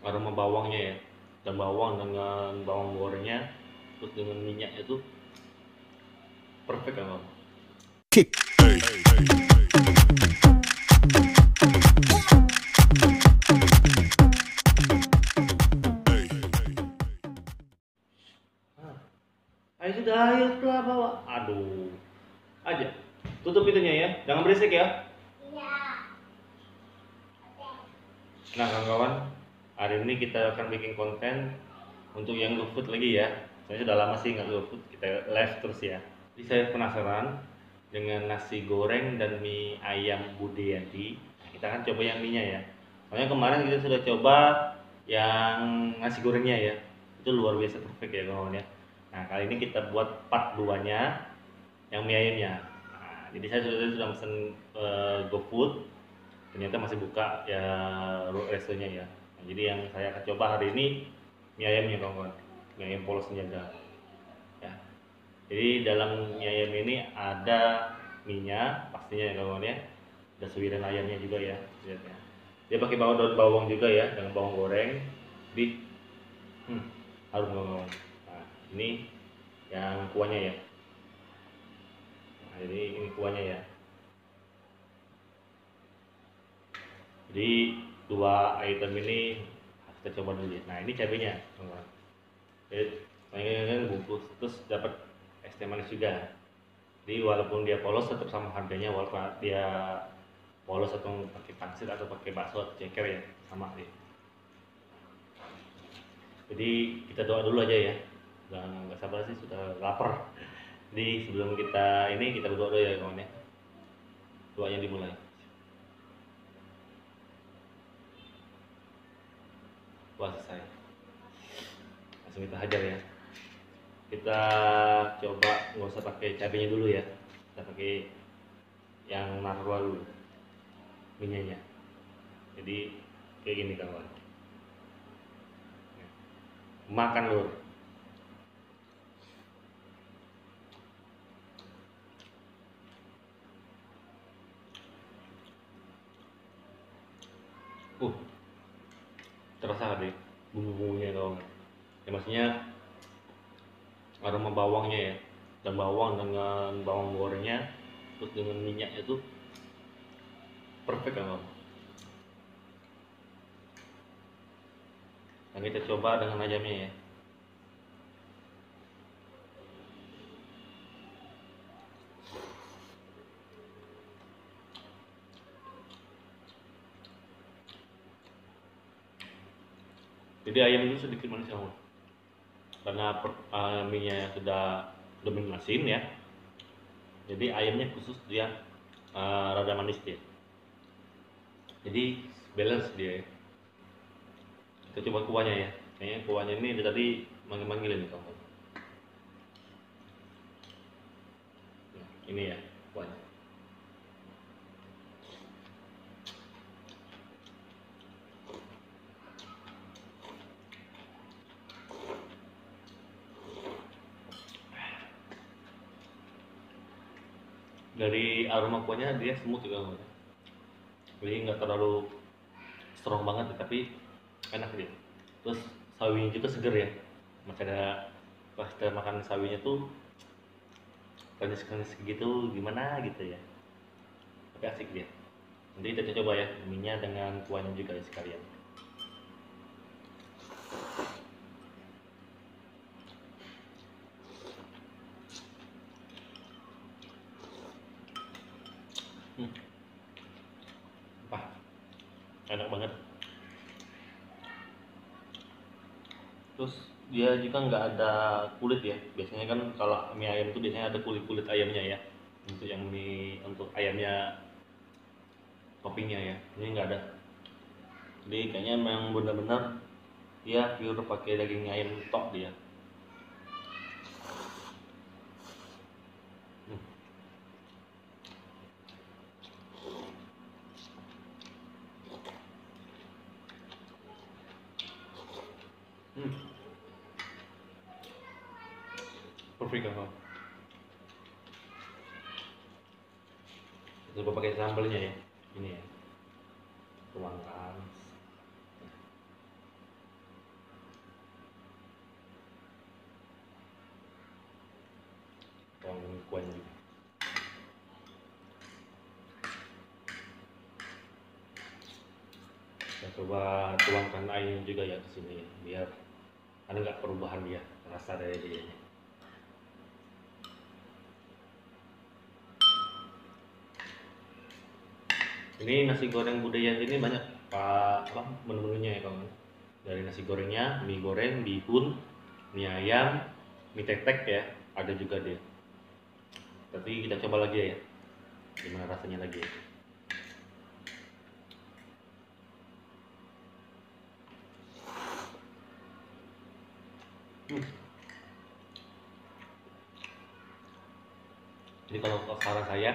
aroma bawangnya ya, dan bawang dengan bawang gorengnya terus dengan minyaknya itu perfect kan bang. Kick. Ayo sudah, ayo lah bawa. Aduh, aja. Tutup pintunya ya, jangan berisik ya. Nah kawan-kawan, hari ini kita akan bikin konten untuk yang GoFood lagi ya. Saya sudah lama sih nggak GoFood, kita live terus ya. Jadi saya penasaran dengan nasi goreng dan mie ayam Bude Yanti. Nah, kita akan coba yang mie-nya ya. Soalnya kemarin kita sudah coba yang nasi gorengnya ya. Itu luar biasa perfect ya kawan ya. Nah kali ini kita buat part 2-nya yang mie ayamnya. Nah, jadi saya sudah pesen GoFood, ternyata masih buka ya restonya ya. Nah, jadi yang saya akan coba hari ini mie ayamnya kawan-kawan, mie ayam polos penjaga ya. Jadi dalam mie ayam ini ada minyak pastinya ya kawan ya, ada suiran ayamnya juga ya, lihat ya. Dia pakai daun bawang juga ya, dengan bawang goreng di harum kawan. Nah ini yang kuahnya ya. Nah, jadi ini kuahnya ya. Jadi dua item ini kita coba dulu ya. Nah ini cabenya teman-teman. Jadi bungkus terus dapat es teh manis juga. Jadi walaupun dia polos tetap sama harganya, walaupun dia polos atau pakai pangsit atau pakai bakso atau ceker ya sama dia. Jadi kita doa dulu aja ya. Dan nggak sabar sih, sudah lapar. Jadi sebelum kita ini kita berdoa dulu ya kawan ya. Doanya dimulai. Wah selesai. Langsung kita hajar ya. Kita coba nggak usah pakai cabenya dulu ya, kita pakai yang narwa dulu minyaknya. Jadi kayak gini kawan, makan lur. uh Terasa deh bumbu-bumbunya kawan ya, maksudnya aroma bawangnya ya, dan bawang dengan bawang gorengnya terus dengan minyaknya tuh perfect kan kawan. Dan kita coba dengan ayamnya ya. Jadi ayam itu sedikit manis kawan, karena minyak sudah masin ya. Jadi ayamnya khusus dia rada manis dia, jadi balance dia ya. Kita coba kuahnya ya, kayaknya kuahnya ini dari tadi manggil-manggilin nih kawan. Nah, ini ya kuahnya. Dari aroma kuahnya dia smooth juga kawan, jadi nggak terlalu strong banget tapi enak dia. Terus sawinya juga seger ya, maka ada pas kita makan sawinya tuh panis-panis gitu gimana gitu ya, tapi asik dia. Nanti kita coba ya minyak dengan kuahnya juga ya sekalian. Wah enak banget. Terus dia juga nggak ada kulit ya, biasanya kan kalau mie ayam itu biasanya ada kulit ayamnya ya, untuk yang mie untuk ayamnya toppingnya ya, ini nggak ada. Jadi kayaknya memang benar-benar dia pure pakai daging ayam tok dia. hmm. Hmm. Perfect kan Bang? Coba pakai sambalnya ya, ini ya, tuangkan. kuahnya juga. Kita coba tuangkan airnya juga ya ke sini biar ada nggak perubahan dia rasa dari dia. Ini nasi goreng budaya ini banyak apa menu-menunya ya kawan. Dari nasi gorengnya, mie goreng, bihun, mie ayam, mie tek-tek ya, ada juga dia. Tapi kita coba lagi ya, gimana rasanya lagi ya. Jadi kalau saran saya,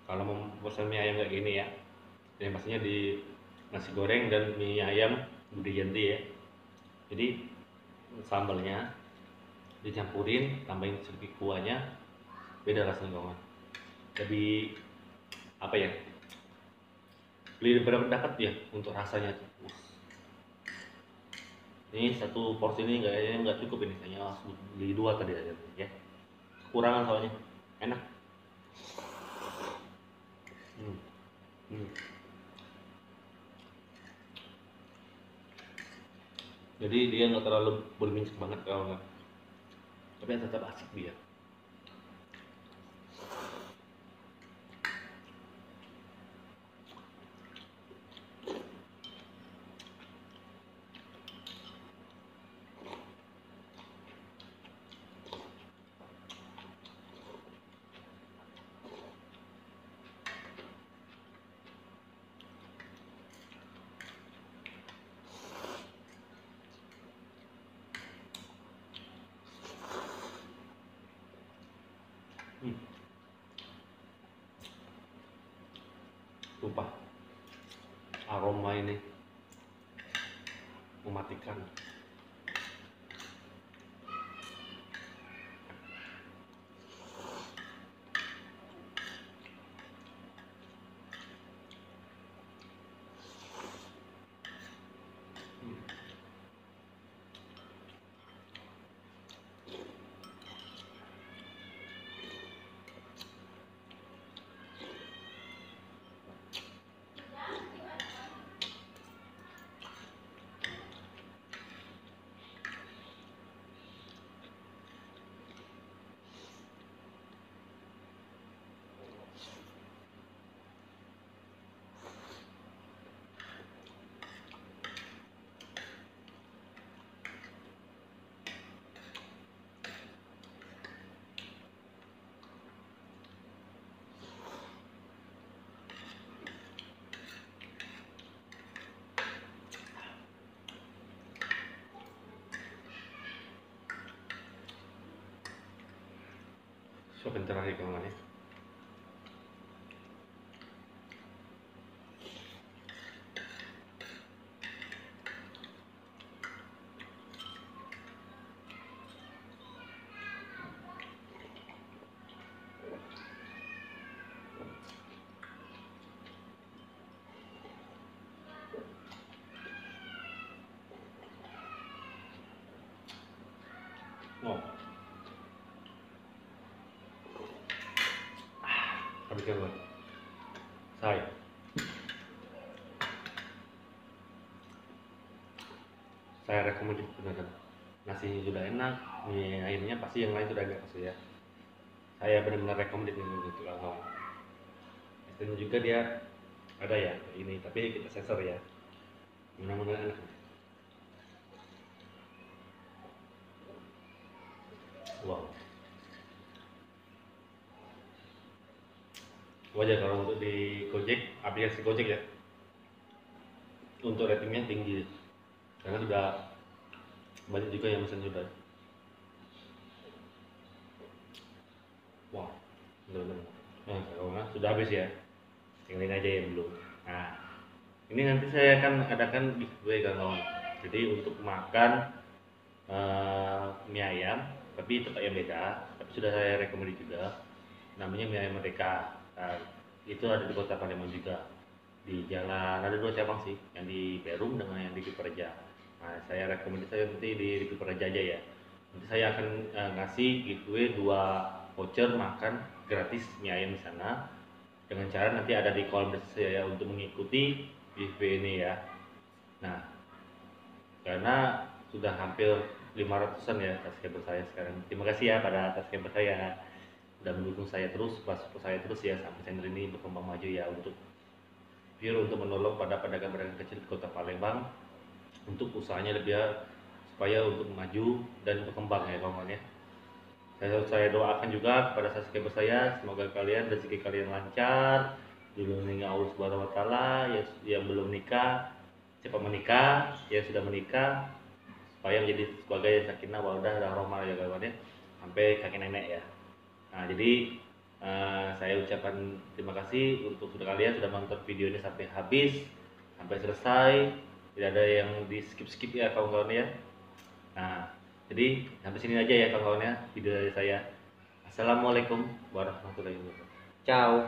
kalau mau pesan mie ayam kayak gini ya, yang pastinya di nasi goreng dan mie ayam Budi Yanti ya. Jadi sambalnya dicampurin, tambahin sedikit kuahnya, beda rasanya kawan. Lebih apa ya? Lebih berpendapat ya untuk rasanya. Ini satu porsi ini nggak cukup ini, kayaknya harus beli dua tadi aja ya. Kekurangan soalnya, enak. Hmm. Hmm. Jadi dia nggak terlalu berminyak banget kalau nggak, tapi tetap asik dia. Hmm. Sumpah, aroma ini mematikan. Siapa yang terakhir kawan ya? Oh, habiskan kawan. Saya rekomendasi benar. Nasinya sudah enak, mie ayamnya pasti yang lain sudah agak pasti ya. Saya benar-benar rekomendasi ini untuk kawan. Itu juga dia ada ya ini, tapi kita sensor ya. Mudah-mudahan enak. Wow. Wajar kalau untuk di Gojek, aplikasi Gojek ya, untuk ratingnya tinggi karena sudah banyak juga yang pesan juga. Wah, benar-benar. Nah, kalau nggak sudah habis ya, yang lain aja yang belum. Nah, ini nanti saya akan adakan giveaway kawan. Jadi untuk makan mie ayam, tapi tempat yang beda, tapi sudah saya rekomendasi juga. Namanya mie ayam Merdeka. Nah, itu ada di kota Palembang juga. Di jalan ada dua cabang sih, yang di Perum dengan yang di Kiperja. Nah, saya rekomendasi saya nanti di Kiperja aja ya. Nanti saya akan ngasih giveaway dua voucher makan gratis mie ayam di sana, dengan cara nanti ada di kolom deskripsi saya untuk mengikuti giveaway ini ya. Nah, karena sudah hampir 500-an ya subscriber saya sekarang. Terima kasih ya pada subscriber saya, udah mendukung saya terus, support saya terus ya, sampai channel ini berkembang maju ya, untuk untuk menolong pada pedagang-pedagang kecil di Kota Palembang untuk usahanya lebih supaya untuk maju dan berkembang ya kawan-kawan ya. Saya doakan juga kepada subscriber saya, semoga kalian rezeki kalian lancar, dilindungi Allah Subhanahu wa taala, yang belum nikah cepat menikah, yang sudah menikah supaya menjadi sebagai sakinah mawaddah dan rahmah ya kawan ya, sampai kakek nenek ya. Nah, jadi saya ucapkan terima kasih untuk kalian sudah menonton video ini sampai habis, sampai selesai, tidak ada yang di skip ya kawan-kawan ya. Nah, jadi sampai sini aja ya kawan-kawan ya video dari saya. Assalamualaikum warahmatullahi wabarakatuh. Ciao.